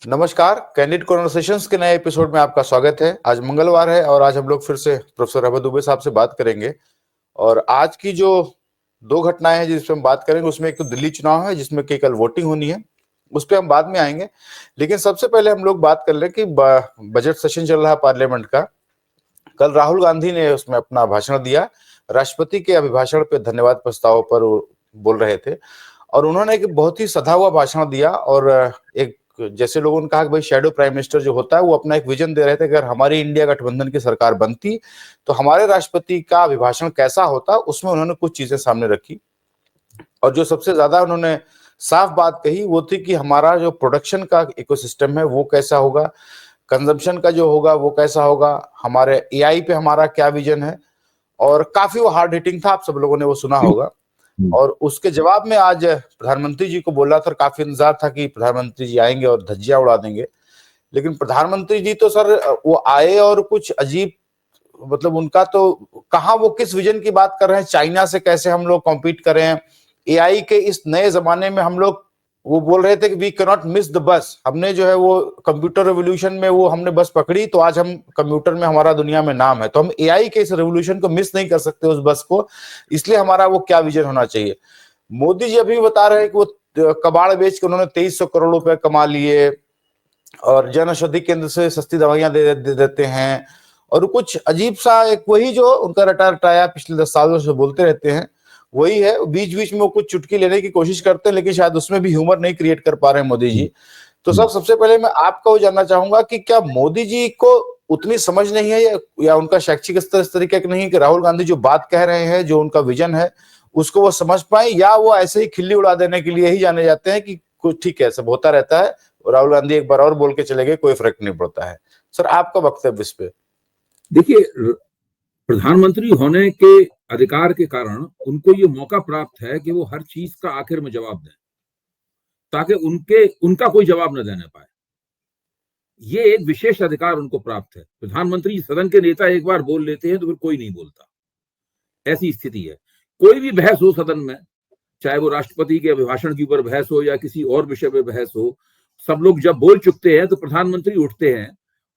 नमस्कार, candid conversations के नए एपिसोड में आपका स्वागत है। आज मंगलवार है और आज हम लोग फिर से प्रोफेसर अभय दुबे साहब से बात करेंगे। और आज की जो दो घटनाएं हैं जिस पे हम बात करेंगे, उसमें एक तो दिल्ली चुनाव है जिसमें कि कल वोटिंग होनी है, उस पर हम बाद में आएंगे। लेकिन सबसे पहले हम लोग बात कर लें कि बजट सेशन चल रहा है पार्लियामेंट का। कल राहुल गांधी ने उसमें अपना भाषण दिया। राष्ट्रपति के अभिभाषण पे धन्यवाद प्रस्ताव पर वो बोल रहे थे और उन्होंने एक बहुत ही सधा हुआ भाषण दिया। और एक जैसे लोगों ने कहा कि भाई शैडो प्राइम मिनिस्टर जो होता है वो अपना एक विजन दे रहे थे कि अगर हमारी इंडिया गठबंधन की सरकार बनती तो हमारे राष्ट्रपति का अभिभाषण कैसा होता, उसमें उन्होंने कुछ चीजें सामने रखी। और जो सबसे ज्यादा उन्होंने साफ बात कही वो थी कि हमारा जो प्रोडक्शन का इकोसिस्टम है वो कैसा होगा, कंजम्पशन का जो होगा वो कैसा होगा, हमारे एआई पे हमारा क्या विजन है। और काफी वो हार्ड हिटिंग था, आप सब लोगों ने वो सुना होगा। और उसके जवाब में आज प्रधानमंत्री जी को बोला था, काफी इंतजार था कि प्रधानमंत्री जी आएंगे और धज्जियां उड़ा देंगे। लेकिन प्रधानमंत्री जी तो सर वो आए और कुछ अजीब, मतलब उनका तो कहाँ वो किस विजन की बात कर रहे हैं, चाइना से कैसे हम लोग कॉम्पीट करें एआई के इस नए जमाने में। हम लोग वो बोल रहे थे कि we can not miss the bus. हमने जो है वो कंप्यूटर रेवोल्यूशन में वो हमने बस पकड़ी तो आज हम कंप्यूटर में हमारा दुनिया में नाम है, तो हम एआई के इस रेवोल्यूशन को मिस नहीं कर सकते उस बस को। इसलिए हमारा वो क्या विजन होना चाहिए। मोदी जी अभी बता रहे हैं कि वो कबाड़ बेच के उन्होंने 2300 करोड़ रुपए कमा लिए और जन औषधि केंद्र से सस्ती दवाइयां दे देते हैं। और कुछ अजीब सा एक वही जो उनका रटा रटाया पिछले 10 सालों से बोलते रहते हैं वही है। बीच बीच में वो कुछ चुटकी लेने की कोशिश करते हैं लेकिन शायद उसमें भी ह्यूमर नहीं क्रिएट कर पा रहे हैं मोदी जी। तो सबसे पहले मैं आपका वो जानना चाहूंगा कि क्या मोदी जी को उतनी समझ नहीं है या उनका शैक्षिक स्तर इस तरीके का नहीं है कि राहुल गांधी जो बात कह रहे हैं, जो उनका विजन है उसको वो समझ पाए, या वो ऐसे ही खिल्ली उड़ा देने के लिए ही जाने जाते हैं कि कुछ ठीक है सब होता रहता है, राहुल गांधी एक बार और बोल के चले गए, कोई फर्क नहीं पड़ता है। सर आपका वक्तव्य इस पे। देखिए, प्रधानमंत्री होने के अधिकार के कारण उनको ये मौका प्राप्त है कि वो हर चीज का आखिर में जवाब दें ताकि उनका कोई जवाब न देने पाए। ये एक विशेष अधिकार उनको प्राप्त है। प्रधानमंत्री सदन के नेता एक बार बोल लेते हैं तो फिर कोई नहीं बोलता, ऐसी स्थिति है। कोई भी बहस हो सदन में, चाहे वो राष्ट्रपति के अभिभाषण के ऊपर बहस हो या किसी और विषय पे बहस हो, सब लोग जब बोल चुकते हैं तो प्रधानमंत्री उठते हैं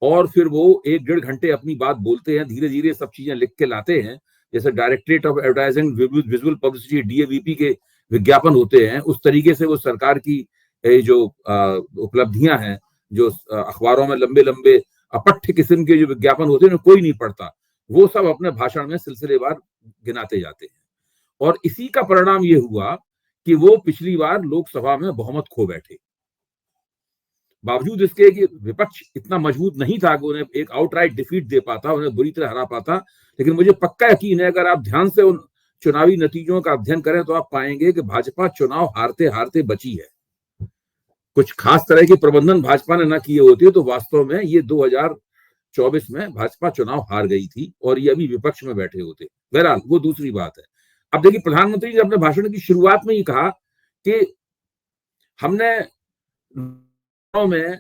और फिर वो 1-1.5 घंटे अपनी बात बोलते हैं, धीरे धीरे सब चीजें लिख के लाते हैं। जैसे directorate of advertising visual publicity DAVP के विज्ञापन होते हैं, उस तरीके से वो सरकार की जो उपलब्धियां हैं, जो अखबारों में लंबे लंबे अपठ्य किस्म के जो विज्ञापन होते हैं कोई नहीं पढ़ता, वो सब अपने भाषण में सिलसिलेवार गिनाते जाते हैं। और इसी का परिणाम ये हुआ कि वो पिछली बार लोकसभा में बहुमत खो बैठे। बावजूद इसके कि विपक्ष इतना मजबूत नहीं था कि उन्हें एक आउटराइट डिफीट दे पाता, उन्हें बुरी तरह हरा पाता। लेकिन मुझे पक्का यकीन है, अगर आप ध्यान से उन चुनावी नतीजों का अध्ययन करें तो आप पाएंगे कि भाजपा चुनाव हारते हारते बची है। कुछ खास तरह की प्रबंधन भाजपा ने ना किए होते तो वास्तव में ये 2024 में भाजपा चुनाव हार गई थी और ये अभी विपक्ष में बैठे होते। बहरहाल वो दूसरी बात है। अब देखिए, प्रधानमंत्री ने अपने भाषण की शुरुआत में ही कहा कि हमने में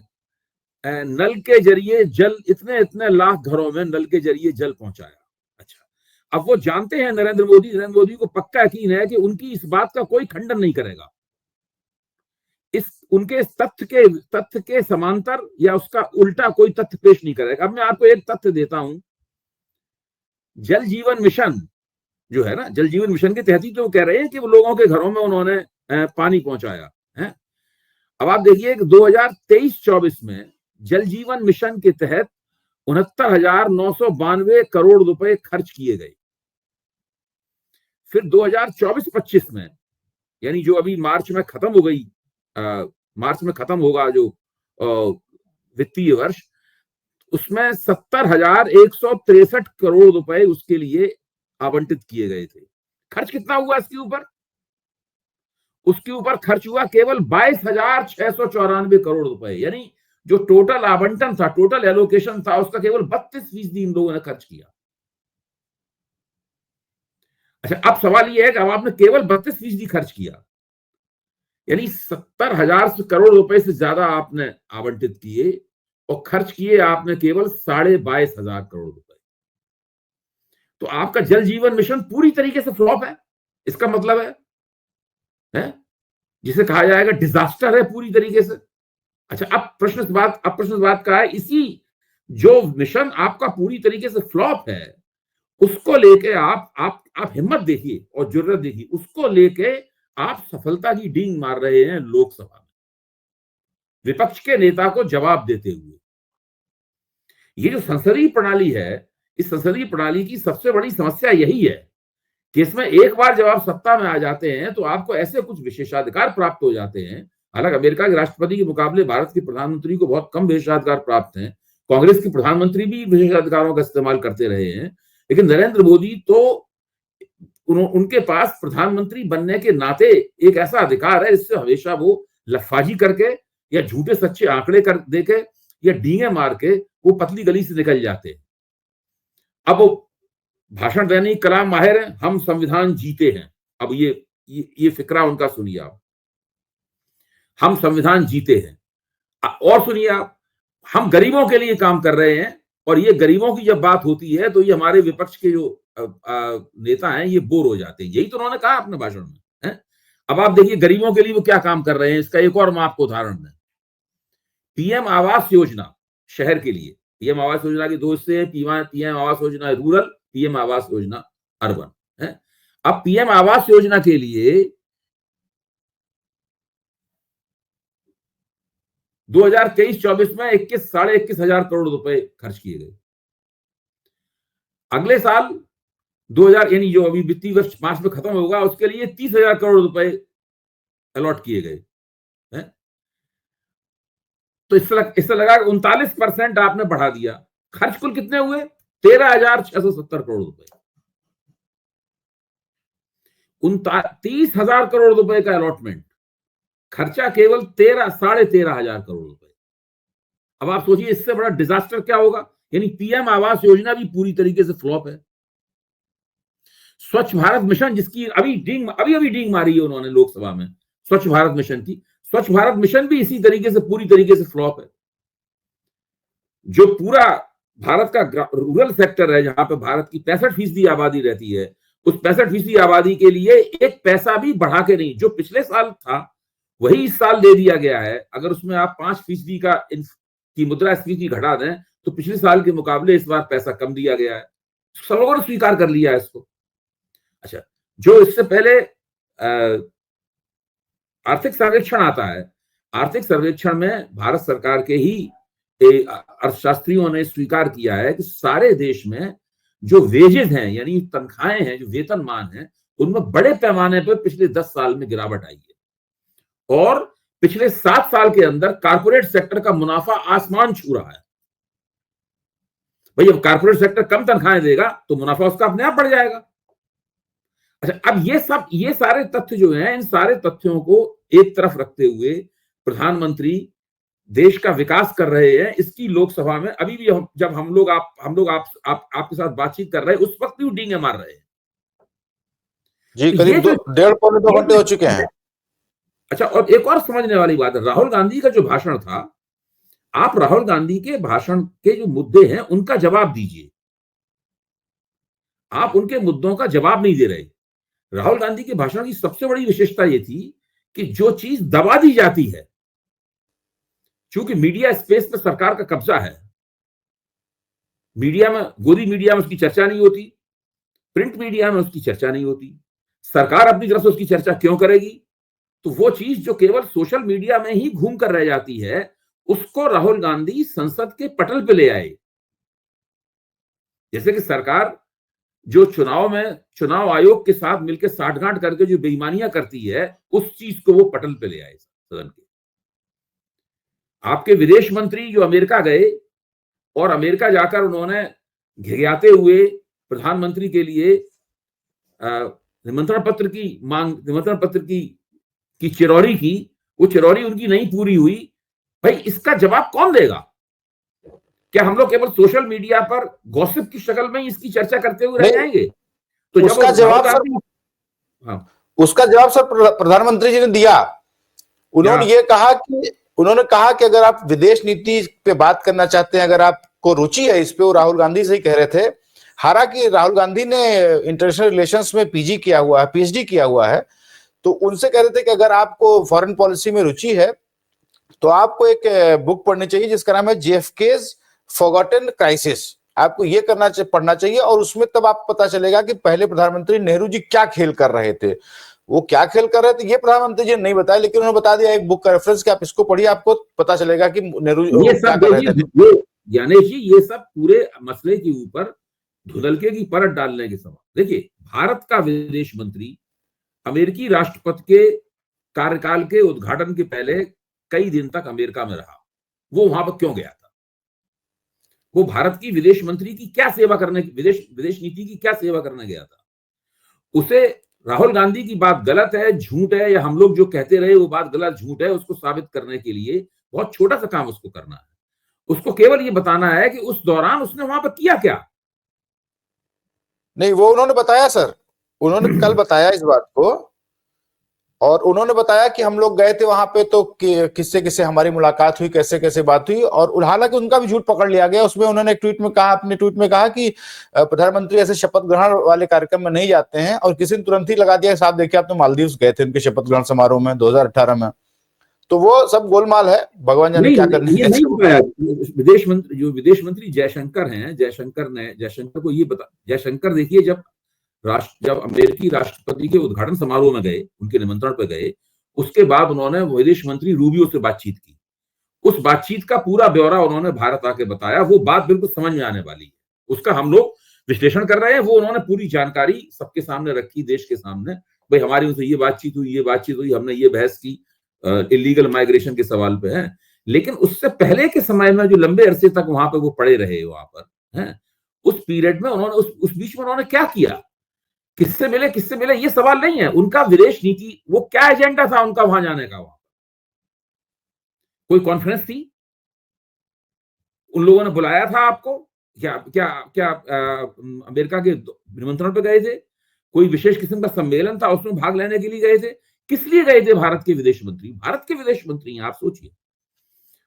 नल के जरिए जल, इतने इतने लाख घरों में नल के जरिए जल पहुंचाया। अच्छा, अब वो जानते हैं नरेंद्र मोदी को पक्का यकीन है कि उनकी इस बात का कोई खंडन नहीं करेगा, इस उनके तथ्य के समांतर या उसका उल्टा कोई तथ्य पेश नहीं करेगा। अब मैं आपको एक तथ्य देता हूं। जल जीवन मिशन जो है ना, जल जीवन मिशन के तहत ही तो कह रहे हैं कि वो लोगों के घरों में उन्होंने पानी पहुंचाया है। अब आप देखिए कि 2023-24 में जल जीवन मिशन के तहत 69,992 करोड़ रुपए खर्च किए गए। फिर 2024-25 में, यानी जो अभी मार्च में खत्म हो गई, मार्च में खत्म होगा जो वित्तीय वर्ष, उसमें 70,163 करोड़ रुपए उसके लिए आवंटित किए गए थे। खर्च कितना हुआ इसके ऊपर? उसके ऊपर खर्च हुआ केवल 22,694 करोड़ रुपए, यानी जो टोटल आवंटन था, टोटल एलोकेशन था, उसका केवल 32% इन लोगों ने खर्च किया। अच्छा, अब सवाल यह है कि अब आपने केवल 32% खर्च किया, यानी 70,000 करोड़ रुपए से ज्यादा आपने आवंटित किए और खर्च किए आपने केवल 22,500 करोड़ रुपए। तो आपका जल जीवन मिशन पूरी तरीके से फ्लॉप है। इसका मतलब है जिसे कहा जाएगा डिजास्टर है पूरी तरीके से। अच्छा, अब प्रश्न इस बात का है, इसी जो मिशन आपका पूरी तरीके से फ्लॉप है, उसको लेके आप हिम्मत देखिए और जुर्रत देखिए, उसको लेके आप सफलता की डींग मार रहे हैं लोकसभा में, विपक्ष के नेता को जवाब देते हुए। ये जो संसदीय प्रणाली है, इस संसदीय प्रणाली की सबसे बड़ी समस्या यही है कि इसमें एक बार जब आप सत्ता में आ जाते हैं तो आपको ऐसे कुछ विशेषाधिकार प्राप्त हो जाते हैं। हालांकि अमेरिका के राष्ट्रपति के मुकाबले भारत के प्रधानमंत्री को बहुत कम विशेषाधिकार प्राप्त हैं, कांग्रेस के प्रधानमंत्री भी विशेषाधिकारों का इस्तेमाल करते रहे हैं, लेकिन नरेंद्र मोदी तो उनके पास प्रधानमंत्री बनने के नाते एक ऐसा अधिकार है जिससे हमेशा वो लफाजी करके या झूठे सच्चे आंकड़े कर देके या डींगे मार के वो पतली गली से निकल जाते हैं। अब वो भाषण देने की कला माहिर है, हम संविधान जीते हैं। अब ये फिक्रा उनका सुनिए आप, हम संविधान जीते हैं। और सुनिए आप, हम गरीबों के लिए काम कर रहे हैं, और ये गरीबों की जब बात होती है तो ये हमारे विपक्ष के जो नेता हैं ये बोर हो जाते हैं। यही तो उन्होंने कहा अपने भाषण में है। अब आप देखिए गरीबों के लिए वो क्या काम कर रहे हैं, इसका एक और मैं आपको उदाहरण दें। पीएम आवास योजना शहर के लिए, पीएम आवास योजना के दो हिस्से हैं, PM Awas Yojana rural, PM Awas Yojana urban है। अब पीएम आवास योजना के लिए 2023-24 में 21,500 करोड़ रुपए खर्च किए गए। अगले साल 2000 यानी जो अभी वित्तीय वर्ष मार्च में खत्म होगा उसके लिए 30,000 करोड़ रुपए अलॉट किए गए हैं। तो इससे लगा 39% आपने बढ़ा दिया। खर्च कुल कितने हुए? 13,670 करोड़ रुपए। 30,000 करोड़ रुपए का अलॉटमेंट, खर्चा केवल 13,500 करोड़ रुपए। अब आप सोचिए इससे बड़ा डिजास्टर क्या होगा। यानी पीएम आवास योजना भी पूरी तरीके से फ्लॉप है। स्वच्छ भारत मिशन जिसकी अभी डींग मारी है उन्होंने लोकसभा में, स्वच्छ भारत मिशन की, स्वच्छ भारत मिशन भी इसी तरीके से पूरी तरीके से फ्लॉप है। जो पूरा भारत का रूरल सेक्टर है जहां पे भारत की 65% आबादी रहती है, उस 65% आबादी के लिए एक पैसा भी बढ़ा के नहीं, जो पिछले साल था वही इस साल दे दिया गया है। अगर उसमें आप 5% की मुद्रास्फीति घटा दें तो पिछले साल के मुकाबले इस बार पैसा कम दिया गया है। सब लोगों ने स्वीकार कर लिया है इसको। अच्छा, जो इससे पहले आर्थिक सर्वेक्षण आता है, आर्थिक सर्वेक्षण में भारत सरकार के ही अर्थशास्त्रियों ने स्वीकार किया है कि सारे देश में जो वेजेस हैं यानी तनख्वाहें हैं, जो वेतनमान हैं, उनमें बड़े पैमाने पर पिछले 10 साल में गिरावट आई है। और पिछले 7 साल के अंदर कारपोरेट सेक्टर का मुनाफा आसमान छू रहा है। भाई, अब कारपोरेट सेक्टर कम तनख्वाहें देगा तो मुनाफा उसका अपने आप बढ़ जाएगा। अच्छा, अब ये सारे तथ्य जो हैं, इन सारे तथ्यों को एक तरफ रखते हुए प्रधानमंत्री देश का विकास कर रहे हैं। इसकी लोकसभा में अभी भी जब हम लोग आपके साथ बातचीत कर रहे हैं उस वक्त भी डींगे मार रहे हैं जी। करीब 1.5-2 घंटे हो चुके हैं। अच्छा, और एक और समझने वाली बात है, राहुल गांधी का जो भाषण था, आप राहुल गांधी के भाषण के जो मुद्दे हैं उनका जवाब दीजिए। आप उनके मुद्दों का जवाब नहीं दे रहे। राहुल गांधी के भाषण की सबसे बड़ी विशेषता यह थी कि जो चीज दबा दी जाती है, क्योंकि मीडिया स्पेस पर सरकार का कब्जा है, मीडिया में, गोदी मीडिया में उसकी चर्चा नहीं होती, प्रिंट मीडिया में उसकी चर्चा नहीं होती, सरकार अपनी तरफ से उसकी चर्चा क्यों करेगी? तो वो चीज जो केवल सोशल मीडिया में ही घूम कर रह जाती है, उसको राहुल गांधी संसद के पटल पे ले आए। जैसे कि सरकार जो चुनाव आयोग के साथ मिलकर साठगांठ करके जो बेईमानियां करती है, उस चीज को वो पटल पे ले आए सदन के। आपके विदेश मंत्री जो अमेरिका गए और अमेरिका जाकर उन्होंने घिघियाते हुए प्रधानमंत्री के लिए निमंत्रण पत्र की चिरौरी की, वो चिरौरी उनकी नहीं पूरी हुई। भाई, इसका जवाब कौन देगा? क्या हम लोग केवल सोशल मीडिया पर गॉसिप की शक्ल में इसकी चर्चा करते हुए रह जाएंगे? तो उसका जवाब सर प्रधानमंत्री जी ने दिया। उन्होंने कहा कि अगर आप विदेश नीति पे बात करना चाहते हैं, अगर आपको रुचि है इस पे, वो राहुल गांधी से ही कह रहे थे। हालांकि राहुल गांधी ने इंटरनेशनल रिलेशंस में पीएचडी किया हुआ है, तो उनसे कह रहे थे कि अगर आपको फॉरेन पॉलिसी में रुचि है तो आपको एक बुक पढ़नी चाहिए जिसका नाम है JFK's फॉरगॉटन क्राइसिस। आपको ये पढ़ना चाहिए, और उसमें तब आपको पता चलेगा कि पहले प्रधानमंत्री नेहरू जी क्या खेल कर रहे थे। वो क्या खेल कर रहे थे ये प्रधानमंत्री जी ने नहीं बताया, लेकिन उन्होंने बता दिया एक बुक का रेफरेंस कि आप इसको पढ़िए, आपको पता चलेगा कि नेहरू ये क्या सब कर रहे थे। देखिए, ज्ञानेश जी, ये सब पूरे मसले के ऊपर धुंधलके की परत डालने के सवाल। देखिए, भारत का विदेश मंत्री अमेरिकी राष्ट्रपति के कार्यकाल के उद्घाटन के पहले कई दिन तक अमेरिका में रहा। वो वहां पर क्यों गया था? वो भारत की विदेश मंत्री की क्या सेवा करने, विदेश नीति की क्या सेवा करने गया था? उसे राहुल गांधी की बात गलत है, झूठ है, या हम लोग जो कहते रहे वो बात गलत झूठ है, उसको साबित करने के लिए बहुत छोटा सा काम उसको करना है। उसको केवल ये बताना है कि उस दौरान उसने वहां पर किया क्या। नहीं, वो उन्होंने बताया सर, उन्होंने कल बताया इस बात को, और उन्होंने बताया कि हम लोग गए थे वहां पे, तो किससे किससे हमारी मुलाकात हुई, कैसे कैसे बात हुई, और हालांकि उनका भी झूठ पकड़ लिया गया। उसमें उन्होंने एक ट्वीट में कहा, अपने ट्वीट में कहा कि प्रधानमंत्री ऐसे शपथ ग्रहण वाले कार्यक्रम में नहीं जाते हैं, और किसी ने तुरंत ही लगा दिया, साहब देखिए आप तो मालदीव गए थे उनके शपथ ग्रहण समारोह में 2018 में। तो वो सब गोलमाल है, भगवान जाने क्या करने ये नहीं बताया। विदेश मंत्री जयशंकर हैं, जयशंकर को ये बता, जयशंकर देखिए, जब अमेरिकी राष्ट्रपति के उद्घाटन समारोह में गए, उनके निमंत्रण पर गए, उसके बाद उन्होंने विदेश मंत्री रूबियो से बातचीत की। उस बातचीत का पूरा ब्यौरा उन्होंने भारत आके बताया। वो बात बिल्कुल समझ में आने वाली है, उसका हम लोग विश्लेषण कर रहे हैं। वो उन्होंने पूरी जानकारी सबके सामने रखी, देश के सामने, भाई हमारी उनसे ये बातचीत हुई, हमने ये बहस की इलीगल माइग्रेशन के सवाल पे है। लेकिन उससे पहले के समय में जो लंबे अरसे तक वहां पे वो पड़े रहे वहां पर हैं, उस पीरियड में उन्होंने उस बीच में उन्होंने क्या किया, किससे मिले, ये सवाल नहीं है। उनका विदेश नीति, वो क्या एजेंडा था उनका वहां जाने का? वहां कोई कॉन्फ्रेंस थी? उन लोगों ने बुलाया था आपको? क्या क्या क्या अमेरिका के निमंत्रण पे गए थे? कोई विशेष किस्म का सम्मेलन था, उसमें भाग लेने के लिए गए थे? किस लिए गए थे भारत के विदेश मंत्री? भारत के विदेश मंत्री आप सोचिए,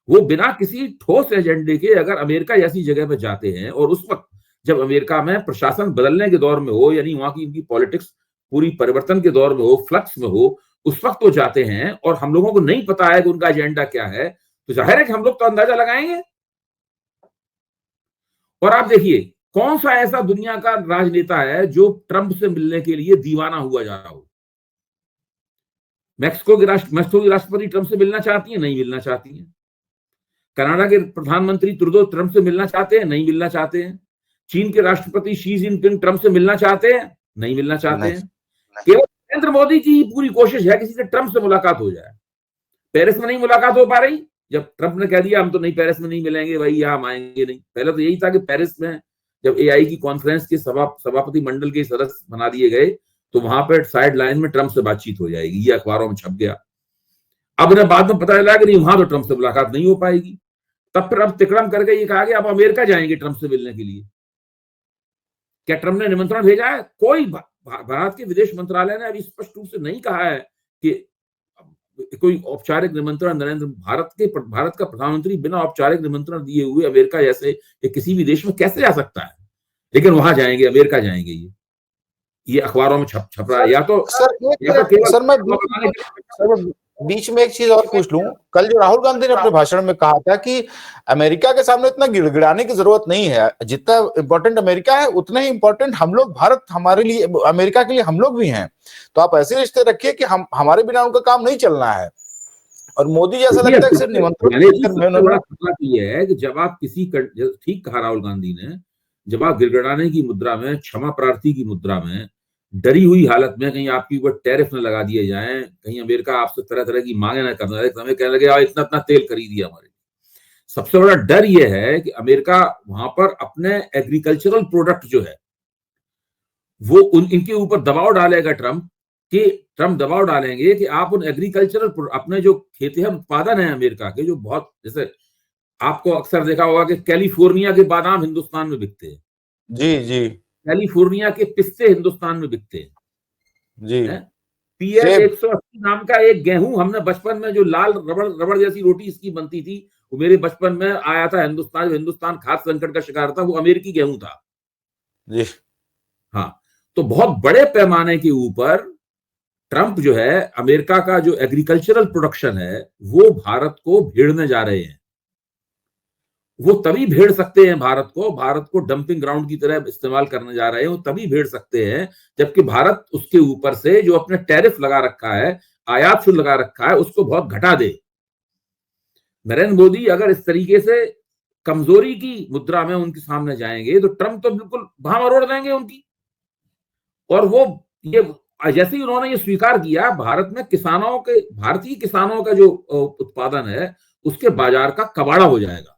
वो बिना किसी ठोस एजेंडे के अगर अमेरिका जैसी जगह पर जाते हैं, और उस वक्त जब अमेरिका में प्रशासन बदलने के दौर में हो, यानी वहां की इनकी पॉलिटिक्स पूरी परिवर्तन के दौर में हो, फ्लक्स में हो, उस वक्त वो जाते हैं और हम लोगों को नहीं पता है कि उनका एजेंडा क्या है, तो जाहिर है कि हम लोग तो अंदाजा लगाएंगे। और आप देखिए, कौन सा ऐसा दुनिया का राजनेता है जो ट्रंप से मिलने के लिए दीवाना हुआ जा रहा हो? मैक्सिको की राष्ट्रपति ट्रंप से मिलना चाहती है? नहीं मिलना चाहती है। कनाडा के प्रधानमंत्री ट्रूडो ट्रंप से मिलना चाहते हैं? नहीं मिलना चाहते हैं। चीन के राष्ट्रपति शी जिनपिंग ट्रंप से मिलना चाहते हैं? नहीं मिलना चाहते हैं। केवल नरेंद्र मोदी की पूरी कोशिश है किसी से ट्रंप से मुलाकात हो जाए। पेरिस में नहीं मुलाकात हो पा रही, जब ट्रंप ने कह दिया हम तो नहीं, पेरिस में नहीं मिलेंगे भाई, हम आएंगे नहीं। पहले तो यही था कि पेरिस में जब AI की कॉन्फ्रेंस के सभापति मंडल के सदस्य बना दिए गए, तो वहां पर साइड लाइन में ट्रंप से बातचीत हो जाएगी, ये अखबारों में छप गया। अब उन्हें बाद में पता चला कि नहीं, वहां तो ट्रंप से मुलाकात नहीं हो पाएगी। तब फिर अब तिकड़म करके ये कहा गया अब अमेरिका जाएंगे ट्रंप से मिलने के लिए। क्या ट्रंप ने निमंत्रण भेजा है? कोई भारत के विदेश मंत्रालय ने अभी स्पष्ट रूप से नहीं कहा है कि कोई औपचारिक निमंत्रण भारत का प्रधानमंत्री बिना औपचारिक निमंत्रण दिए हुए अमेरिका जैसे किसी भी देश में कैसे जा सकता है? लेकिन वहां जाएंगे, अमेरिका जाएंगे, ये अखबारों में छप रहा है। या तो मैं बीच में एक चीज और पूछ लूं, कल जो राहुल गांधी ने अपने भाषण में कहा था कि अमेरिका के सामने इतना गिड़गिड़ाने की जरूरत नहीं है, जितना इंपॉर्टेंट अमेरिका है उतना ही इंपॉर्टेंट हम लोग, भारत हमारे लिए, अमेरिका के लिए हम लोग भी हैं। तो आप ऐसे रिश्ते रखिए कि हमारे बिना उनका काम नहीं चलना है। और मोदी जैसा लगता है कि सिर्फ निमंत्रण ये है कि जब आप किसी, ठीक कहा राहुल गांधी ने, जब आप गिड़गिड़ाने की मुद्रा में, क्षमा प्रार्थी की मुद्रा में, डरी हुई हालत में कहीं आपके ऊपर टैरिफ न लगा दिए जाएं, कहीं अमेरिका आपसे तरह तरह की मांगे न करने लगे, हमें कहने लगे इतना इतना तेल खरीदिए हमारे। सबसे बड़ा डर यह है कि अमेरिका वहां पर अपने एग्रीकल्चरल प्रोडक्ट जो है वो इनके ऊपर दबाव डालेगा ट्रंप दबाव डालेंगे कि आप उन एग्रीकल्चरल, अपने जो खेतिहर उत्पादन है अमेरिका के, जो बहुत, जैसे आपको अक्सर देखा होगा कि कैलिफोर्निया के बादाम हिंदुस्तान में बिकते हैं, जी, कैलिफोर्निया के पिस्ते हिंदुस्तान में बिकते हैं जी, PL 180 नाम का एक गेहूं, हमने बचपन में जो लाल रबड़ जैसी रोटी इसकी बनती थी, वो मेरे बचपन में आया था हिंदुस्तान खाद्य संकट का शिकार था, वो अमेरिकी गेहूं था जी। हाँ। तो बहुत बड़े पैमाने के ऊपर ट्रंप जो है, अमेरिका का जो एग्रीकल्चरल प्रोडक्शन है वो भारत को भेड़ने जा रहे हैं। वो तभी भेड़ सकते हैं भारत को डंपिंग ग्राउंड की तरह इस्तेमाल करने जा रहे हैं। वो तभी भेड़ सकते हैं जबकि भारत उसके ऊपर से जो अपने टैरिफ लगा रखा है, आयात शुल्क लगा रखा है, उसको बहुत घटा दे। नरेंद्र मोदी अगर इस तरीके से कमजोरी की मुद्रा में उनके सामने जाएंगे तो ट्रंप तो बिल्कुल भाव मरोड़ देंगे उनकी। और वो ये जैसे ही उन्होंने ये स्वीकार किया, भारत में भारतीय किसानों का जो उत्पादन है उसके बाजार का कबाड़ा हो जाएगा।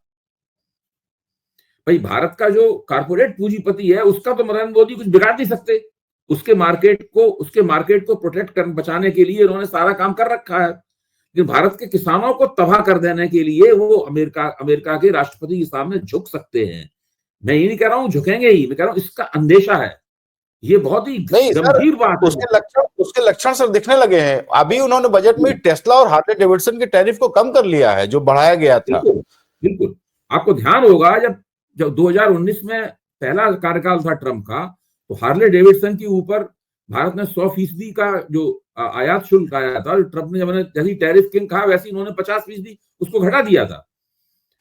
भाई, भारत का जो कारपोरेट पूंजीपति है उसका तो नरेंद्र मोदी कुछ बिगाड़ नहीं सकते। उसके मार्केट को प्रोटेक्ट कर बचाने के लिए उन्होंने सारा काम कर रखा है। लेकिन भारत के किसानों को तबाह कर देने के लिए वो अमेरिका के राष्ट्रपति के सामने झुक सकते हैं। मैं ये नहीं कह रहा हूं झुकेंगे ही, मैं कह रहा हूं इसका अंदेशा है। ये बहुत ही गंभीर बात है। उसके लक्षण सर दिखने लगे हैं। अभी उन्होंने बजट में टेस्ला और हार्ले डेविडसन के टैरिफ को कम कर लिया है जो बढ़ाया गया था। बिल्कुल। आपको ध्यान होगा जब 2019 में पहला कार्यकाल था ट्रंप का, तो हार्ले डेविडसन के ऊपर भारत ने 100% का जो आयात शुल्क आया था, ट्रंप ने जैसे टैरिफ किंग कहा वैसे इन्होंने 50% उसको घटा दिया था।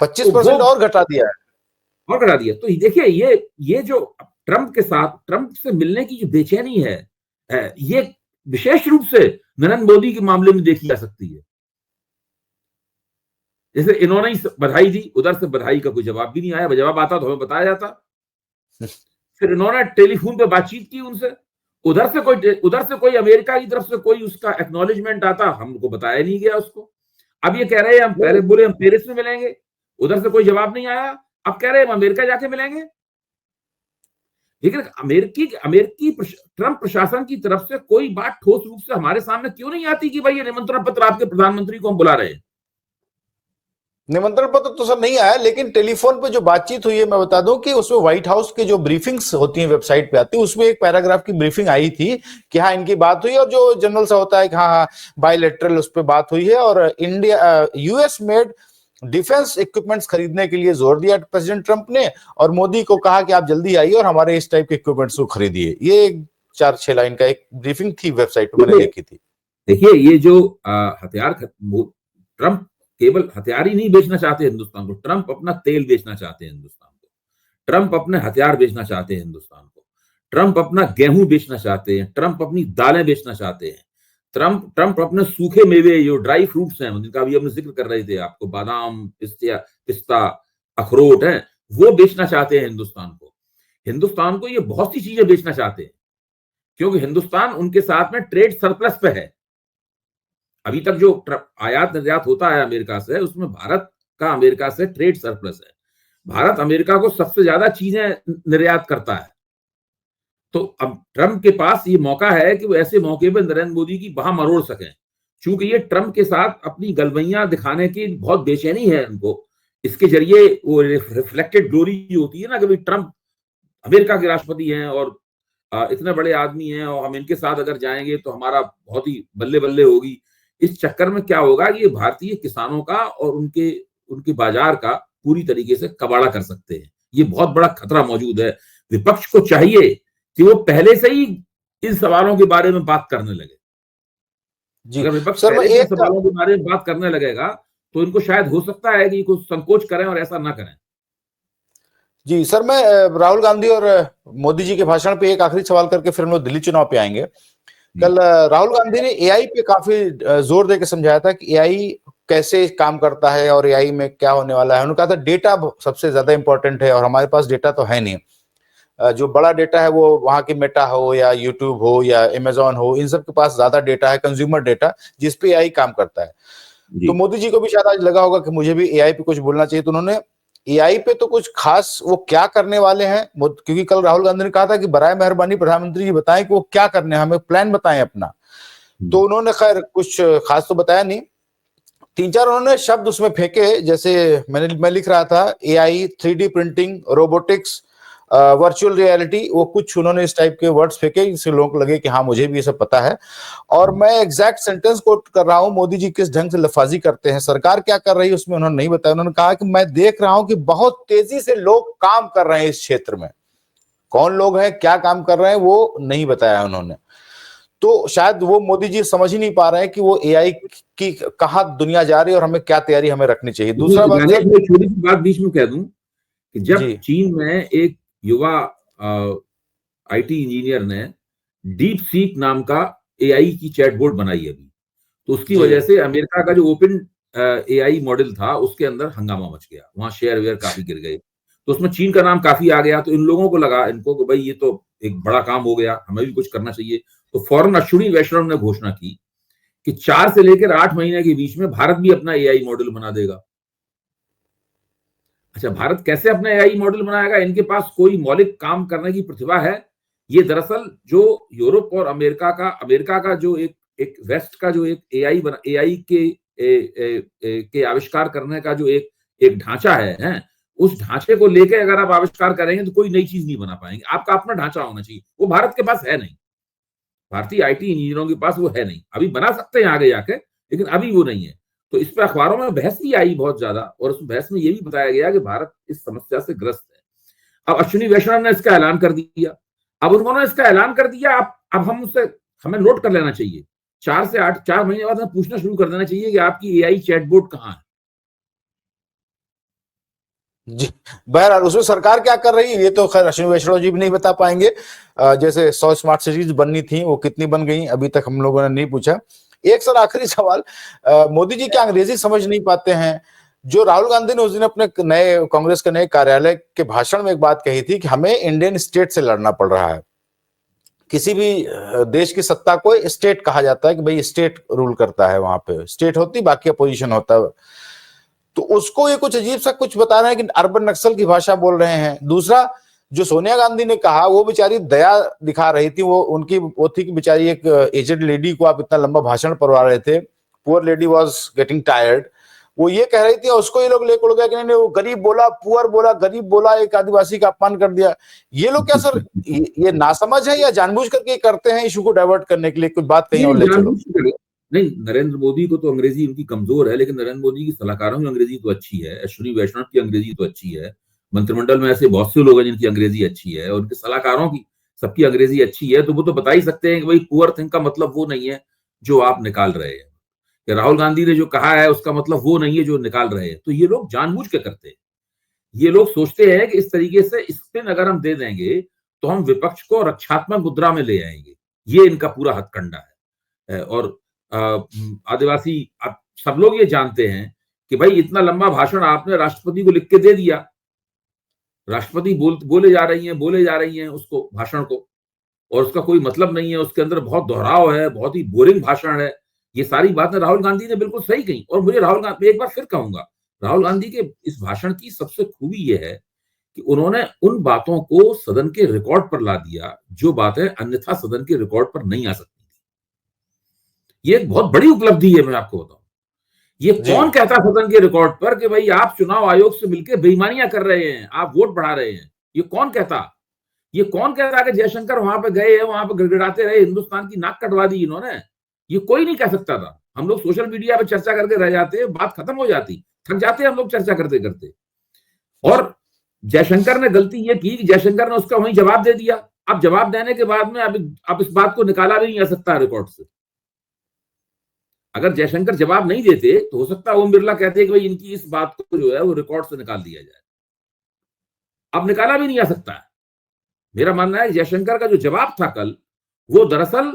25% और घटा दिया है। तो देखिए, ये जो ट्रंप से मिलने की जो बेचैनी है, ये विशेष रूप से नरेंद्र मोदी के मामले में देखी जा सकती है। जैसे इन्होंने बधाई दी, उधर से बधाई का कोई जवाब भी नहीं आया। जवाब आता तो हमें बताया जाता। फिर इन्होंने टेलीफोन पे बातचीत की उनसे, उधर से कोई अमेरिका की तरफ से कोई उसका एक्नॉलेजमेंट आता, हमको बताया नहीं गया उसको। अब ये कह रहे हैं, हम पहले बोले हम पेरिस में मिलेंगे, उधर से कोई जवाब नहीं आया। अब कह रहे हैं हम अमेरिका जाके मिलेंगे। लेकिन अमेरिकी ट्रंप प्रशासन की तरफ से कोई बात ठोस रूप से हमारे सामने क्यों नहीं आती कि भाई ये निमंत्रण पत्र आपके प्रधानमंत्री को हम बुला रहे हैं। निमंत्रण पत्र तो सर नहीं आया, लेकिन टेलीफोन पे जो बातचीत हुई है, मैं बता दूं कि उसमें व्हाइट हाउस की जो ब्रीफिंग्स होती हैं वेबसाइट पे आती है, उसमें एक पैराग्राफ की ब्रीफिंग आई थी कि हाँ इनकी बात हुई, और जो जनरल सा होता है कि हाँ बायलैटरल उस पर बात हुई है, और India US made defence equipments खरीदने के लिए जोर दिया प्रेसिडेंट ट्रंप ने, और मोदी को कहा कि आप जल्दी आइए और हमारे इस टाइप के इक्विपमेंट्स को खरीदिए। ये 4-6 लाइन का एक ब्रीफिंग थी, वेबसाइट पे मैंने देखी थी। देखिए, ये जो हथियार, ट्रंप केवल हथियार ही नहीं बेचना चाहते हिंदुस्तान को, ट्रंप अपना तेल बेचना चाहते हैं हिंदुस्तान को, ट्रंप अपने हथियार बेचना चाहते हैं हिंदुस्तान को, ट्रंप अपना गेहूं बेचना चाहते हैं, ट्रंप अपनी दालें बेचना चाहते हैं, ट्रंप अपने सूखे मेवे जो ड्राई फ्रूट्स हैं जिनका अभी हमने जिक्र कर रहे थे आपको, बादाम, पिस्ता, अखरोट है, वो बेचना चाहते हैं हिंदुस्तान को ये बहुत सी चीजें बेचना चाहते हैं, क्योंकि हिंदुस्तान उनके साथ में ट्रेड सरप्लस पे है। अभी तक जो आयात निर्यात होता है अमेरिका से, उसमें भारत का अमेरिका से ट्रेड सरप्लस है। भारत अमेरिका को सबसे ज्यादा चीजें निर्यात करता है। तो अब ट्रंप के पास ये मौका है कि वो ऐसे मौके पर नरेंद्र मोदी की बाह मरोड़ सकें, क्योंकि ये ट्रंप के साथ अपनी गलवैयां दिखाने की बहुत बेचैनी है उनको। इसके जरिए वो रिफ्लेक्टेड ग्लोरी होती है ना कि ट्रंप अमेरिका के राष्ट्रपति हैं और इतने बड़े आदमी हैं, और हम इनके साथ अगर जाएंगे तो हमारा बहुत ही बल्ले बल्ले होगी। इस चक्कर में क्या होगा कि ये भारतीय किसानों का और उनके बाजार का पूरी तरीके से कबाड़ा कर सकते हैं। ये बहुत बड़ा खतरा मौजूद है। विपक्ष को चाहिए कि वो पहले से ही इन सवालों के बारे में बात करने लगे। अगर विपक्ष पहले इन सवालों के बारे में बात करने लगेगा तो इनको शायद हो सकता है कि कुछ संकोच करें और ऐसा ना करें। जी सर, मैं राहुल गांधी और मोदी जी के भाषण पे एक आखिरी सवाल करके फिर हम लोग दिल्ली चुनाव पे आएंगे। कल राहुल गांधी ने एआई पे काफी जोर देकर समझाया था कि एआई कैसे काम करता है और एआई में क्या होने वाला है। उन्होंने कहा था डेटा सबसे ज्यादा इंपॉर्टेंट है और हमारे पास डेटा तो है नहीं। जो बड़ा डेटा है वो वहां की मेटा हो या यूट्यूब हो या अमेजॉन हो, इन सब के पास ज्यादा डेटा है, कंज्यूमर डेटा, जिसपे एआई काम करता है। तो मोदी जी को भी शायद आज लगा होगा कि मुझे भी एआई पे कुछ बोलना चाहिए, तो उन्होंने एआई पे तो कुछ खास वो क्या करने वाले हैं, क्योंकि कल राहुल गांधी ने कहा था कि बराए मेहरबानी प्रधानमंत्री जी बताएं कि वो क्या करने हैं, हमें प्लान बताएं अपना। तो उन्होंने खैर कुछ खास तो बताया नहीं। 3-4 उन्होंने शब्द उसमें फेंके, जैसे मैं लिख रहा था AI, 3D printing, robotics, virtual reality, वो कुछ उन्होंने इस टाइप के वर्ड्स फेंके जिससे लोगों को लगे कि हाँ मुझे भी ये सब पता है। और मैं एग्जैक्ट सेंटेंस कोट कर रहा हूं, मोदी जी किस ढंग से लफाजी करते हैं, सरकार क्या कर रही है उसमें उन्होंने नहीं बताया। उन्होंने कहा कि मैं देख रहा हूं कि बहुत तेजी से लोग काम कर रहे हैं इस क्षेत्र में। कौन लोग हैं, क्या काम कर रहे हैं, वो नहीं बताया उन्होंने। तो शायद वो मोदी जी समझ ही नहीं पा रहे हैं कि वो एआई की कहाँ दुनिया जा रही है और हमें क्या तैयारी हमें रखनी चाहिए। दूसरा बात मैंने एक छोटी सी बात बीच में कह दूं कि जब जी चीन में एक युवा आईटी इंजीनियर ने डीप सीक नाम का एआई की चैटबॉट बनाई अभी, तो उसकी जी वजह से अमेरिका का जो ओपन एआई मॉडल था उसके अंदर हंगामा मच गया, वहां शेयर वेयर काफी गिर गए, तो उसमें चीन का नाम काफी आ गया। तो इन लोगों को लगा इनको कि भाई ये तो एक बड़ा काम हो गया, हमें भी कुछ करना चाहिए। तो फौरन अश्विनी वैष्णव ने घोषणा की कि 4 से लेकर 8 महीने के बीच में भारत भी अपना एआई मॉडल बना देगा। अच्छा, भारत कैसे अपना एआई मॉडल बनाएगा? इनके पास कोई मौलिक काम करने की प्रतिभा है? ये दरअसल जो यूरोप और अमेरिका का जो एक वेस्ट का जो एक एआई के आविष्कार करने का जो एक ढांचा है, उस ढांचे को लेके अगर आप आविष्कार करेंगे तो कोई नई चीज नहीं बना पाएंगे। आपका अपना ढांचा होना चाहिए, वो भारत के पास है नहीं। भारतीय आईटी इंजीनियरों के पास वो है नहीं। अभी बना सकते हैं आगे जाके, लेकिन अभी वो नहीं है। तो इस पर अखबारों में बहस भी आई बहुत ज्यादा, और उस बहस में ये भी बताया गया कि भारत इस समस्या से ग्रस्त है। अब अश्विनी वैष्णव ने इसका ऐलान कर दिया। अब उन्होंने इसका ऐलान कर दिया, अब हमें नोट कर लेना चाहिए। 4 महीने बाद हमें पूछना शुरू कर देना चाहिए कि आपकी एआई चैटबॉट कहाँ है। जी, बहरहाल उसमें सरकार क्या कर रही है ये तो खैर अश्विनी वैष्णव जी भी नहीं बता पाएंगे। जैसे 100 स्मार्ट सिटीज बननी थी, वो कितनी बन गई अभी तक हम लोगों ने नहीं पूछा। एक सर आखिरी सवाल, मोदी जी क्या अंग्रेजी समझ नहीं पाते हैं? जो राहुल गांधी ने उस दिन अपने नए कांग्रेस के नए कार्यालय के भाषण में एक बात कही थी कि हमें इंडियन स्टेट से लड़ना पड़ रहा है। किसी भी देश की सत्ता को स्टेट कहा जाता है कि भाई स्टेट रूल करता है, वहां पे स्टेट होती, बाकी अपोजिशन होता है। तो उसको ये कुछ अजीब सा कुछ बता रहे हैं कि अर्बन नक्सल की भाषा बोल रहे हैं। दूसरा, जो सोनिया गांधी ने कहा, वो बेचारी दया दिखा रही थी, वो थी कि बेचारी एक एजेड लेडी को आप इतना लंबा भाषण पढ़वा रहे थे, poor lady was getting tired, वो ये कह रही थी, उसको ये लोग लेकर गया कि नहीं वो गरीब बोला, पुअर बोला, गरीब बोला, एक आदिवासी का अपमान कर दिया। ये लोग क्या सर ये नासमझ है या जानबूझ करके करते हैं इशू को डाइवर्ट करने के लिए, कुछ बात कहीं और ले चलो? नहीं, नरेंद्र मोदी को तो अंग्रेजी उनकी कमजोर है, लेकिन नरेंद्र मोदी की सलाहकारों की अंग्रेजी तो अच्छी है, अश्विनी वैष्णव की अंग्रेजी तो अच्छी है, मंत्रिमंडल में ऐसे बहुत से लोग हैं जिनकी अंग्रेजी अच्छी है, और उनके सलाहकारों की सबकी अंग्रेजी अच्छी है। तो वो तो बता ही सकते हैं कि भाई पुअर थिंग का मतलब वो नहीं है जो आप निकाल रहे हैं, कि राहुल गांधी ने जो कहा है उसका मतलब वो नहीं है जो निकाल रहे हैं। तो ये लोग जानबूझ के करते हैं। ये लोग सोचते हैं कि इस तरीके से स्पिन अगर हम दे देंगे तो हम विपक्ष को रक्षात्मक मुद्रा में ले आएंगे। ये इनका पूरा हथकंडा है। और आदिवासी, आप सब लोग ये जानते हैं कि भाई इतना लंबा भाषण आपने राष्ट्रपति को लिख के दे दिया, राष्ट्रपति बोले जा रही हैं उसको, भाषण को, और उसका कोई मतलब नहीं है, उसके अंदर बहुत दोहराव है, बहुत ही बोरिंग भाषण है। ये सारी बातें राहुल गांधी ने बिल्कुल सही कही। और मुझे राहुल गांधी, एक बार फिर कहूंगा, राहुल गांधी के इस भाषण की सबसे खूबी यह है कि उन्होंने उन बातों को सदन के रिकॉर्ड पर ला दिया जो बातें अन्यथा सदन के रिकॉर्ड पर नहीं आ सकती। ये एक बहुत बड़ी उपलब्धि है, मैं आपको बताऊं। ये कौन कहता सदन के रिकॉर्ड पर कि भाई आप चुनाव आयोग से मिलकर बेईमानियां कर रहे हैं, आप वोट बढ़ा रहे हैं? ये कौन कहता? ये कौन कहता कि जयशंकर वहां पे गए हैं, वहां पे गिड़गिड़ाते रहे, हिंदुस्तान की नाक कटवा दी इन्होंने? ये कोई नहीं कह सकता था। हम लोग सोशल मीडिया पे चर्चा करके रह जाते, बात खत्म हो जाती, थक जाते हम लोग चर्चा करते करते। और जयशंकर ने गलती ये की कि जयशंकर ने उसका वहीं जवाब दे दिया। अब जवाब देने के बाद में अब इस बात को निकाला भी नहीं जा सकता रिकॉर्ड से। अगर जयशंकर जवाब नहीं देते तो हो सकता है ओम बिरला कहते कि भाई इनकी इस बात को जो है वो रिकॉर्ड से निकाल दिया जाए। अब निकाला भी नहीं जा सकता है। मेरा मानना है जयशंकर का जो जवाब था कल, वो दरअसल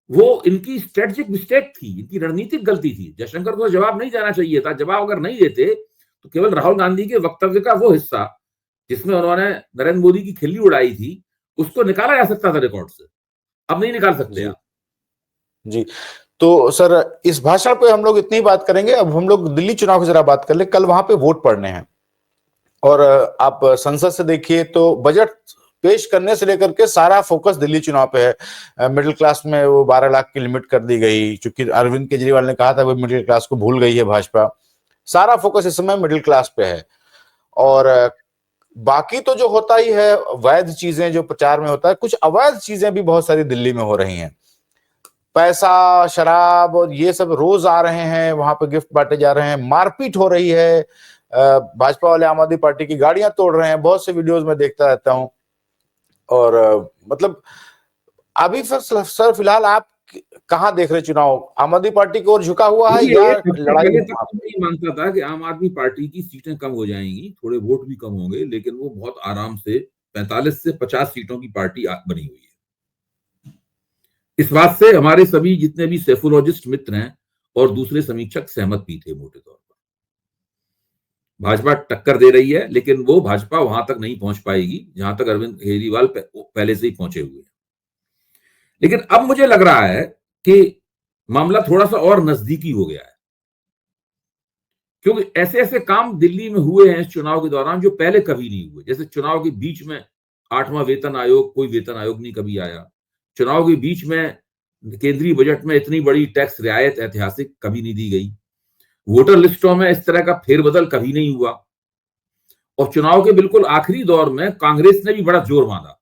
वो इनकी स्ट्रेटेजिक मिस्टेक थी, इनकी रणनीतिक गलती थी। जयशंकर को जवाब नहीं देना चाहिए था। जवाब अगर नहीं देते तो केवल राहुल गांधी के वक्तव्य का वो हिस्सा जिसमें उन्होंने नरेंद्र मोदी की खिल्ली उड़ाई थी, उसको निकाला जा सकता था रिकॉर्ड से। अब नहीं निकाल सकते जी आप। जी। तो सर इस भाषण पे हम लोग इतनी बात करेंगे। अब हम लोग दिल्ली चुनाव की जरा बात कर ले। कल वहां पे वोट पड़ने हैं, और आप संसद से देखिए तो बजट पेश करने से लेकर के सारा फोकस दिल्ली चुनाव पे है। मिडिल क्लास में वो 12 लाख की लिमिट कर दी गई, क्योंकि अरविंद केजरीवाल ने कहा था वो मिडिल क्लास को भूल गई है भाजपा। सारा फोकस इस समय मिडिल क्लास पे है। और बाकी तो जो होता ही है वैध चीजें जो प्रचार में होता है, कुछ अवैध चीजें भी बहुत सारी दिल्ली में हो रही हैं। पैसा, शराब और ये सब रोज आ रहे हैं, वहां पे गिफ्ट बांटे जा रहे हैं, मारपीट हो रही है, भाजपा वाले आम आदमी पार्टी की गाड़ियां तोड़ रहे हैं, बहुत से वीडियोस में देखता रहता हूं। और मतलब अभी सर फिलहाल आप कहाँ देख रहे चुनाव? आम आदमी पार्टी की ओर झुका हुआ है या लड़ाई? पहले तक मैं ये मानता था कि आम आदमी पार्टी की सीटें कम हो जाएंगी, थोड़े वोट भी कम होंगे, लेकिन वो बहुत आराम से 45 से 50 सीटों की पार्टी बनी हुई है। इस बात से हमारे सभी जितने भी सेफोलॉजिस्ट मित्र हैं और दूसरे समीक्षक सहमत भी थे मोटे तौर पर। भाजपा टक्कर दे रही है, लेकिन वो भाजपा वहां तक नहीं पहुंच पाएगी जहां तक अरविंद केजरीवाल पहले से ही पहुंचे हुए हैं। लेकिन अब मुझे लग रहा है कि मामला थोड़ा सा और नजदीकी हो गया है, क्योंकि ऐसे ऐसे काम दिल्ली में हुए हैं इस चुनाव के दौरान जो पहले कभी नहीं हुए। जैसे चुनाव के बीच में 8वां वेतन आयोग, कोई वेतन आयोग नहीं कभी आया। चुनाव के बीच में केंद्रीय बजट में इतनी बड़ी टैक्स रियायत ऐतिहासिक कभी नहीं दी गई। वोटर लिस्टों में इस तरह का फेरबदल कभी नहीं हुआ। और चुनाव के बिल्कुल आखिरी दौर में कांग्रेस ने भी बड़ा जोर बांधा,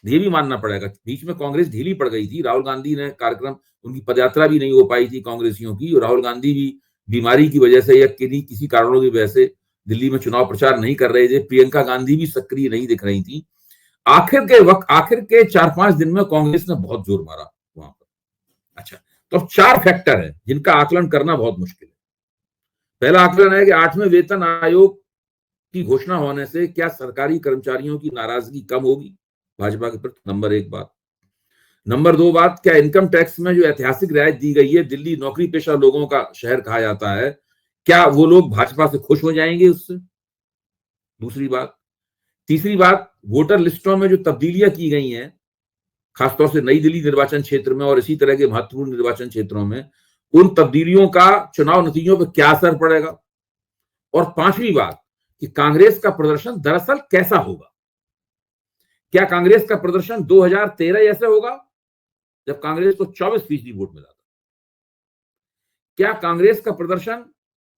ये भी मानना पड़ेगा। बीच में कांग्रेस ढीली पड़ गई थी, राहुल गांधी ने कार्यक्रम, उनकी पदयात्रा भी नहीं हो पाई थी कांग्रेसियों की, और राहुल गांधी भी बीमारी की वजह से या किसी कारणों की वजह से दिल्ली में चुनाव प्रचार नहीं कर रहे थे। प्रियंका गांधी भी सक्रिय नहीं दिख रही थी। आखिर के 4-5 दिन में कांग्रेस ने बहुत जोर मारा वहां पर। अच्छा, तो 4 फैक्टर है जिनका आकलन करना बहुत मुश्किल है। पहला आकलन है कि 8वें वेतन आयोग की घोषणा होने से क्या सरकारी कर्मचारियों की नाराजगी कम होगी भाजपा के प्रति, नंबर 1 बात। नंबर 2 बात, क्या इनकम टैक्स में जो ऐतिहासिक रियायत दी गई है, दिल्ली नौकरी पेशा लोगों का शहर कहा जाता है, क्या वो लोग भाजपा से खुश हो जाएंगे उससे? दूसरी बात। तीसरी बात, वोटर लिस्टों में जो तब्दीलियां की गई हैं, खासतौर से नई दिल्ली निर्वाचन क्षेत्र में और इसी तरह के महत्वपूर्ण निर्वाचन क्षेत्रों में, उन तब्दीलियों का चुनाव नतीजों पर क्या असर पड़ेगा? और 5वीं बात कि कांग्रेस का प्रदर्शन दरअसल कैसा होगा? क्या कांग्रेस का प्रदर्शन 2013 जैसे होगा जब कांग्रेस को 24% वोट मिला था? क्या कांग्रेस का प्रदर्शन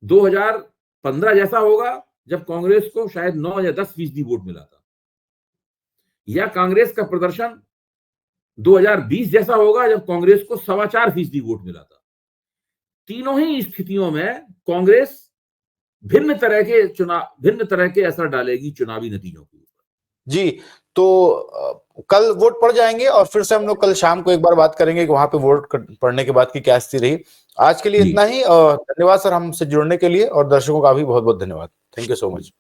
2015 जैसा होगा जब कांग्रेस को शायद 9 या 10% वोट मिला था? या कांग्रेस का प्रदर्शन 2020 जैसा होगा जब कांग्रेस को 4.25% वोट मिला था? तीनों ही स्थितियों में कांग्रेस भिन्न तरह के असर डालेगी चुनावी नतीजों के ऊपर। जी, तो कल वोट पड़ जाएंगे और फिर से हम लोग कल शाम को एक बार बात करेंगे कि वहां पे वोट पड़ने के बाद की क्या स्थिति रही। आज के लिए इतना ही। धन्यवाद सर हमसे जुड़ने के लिए, और दर्शकों का भी बहुत बहुत धन्यवाद। Thank you so much.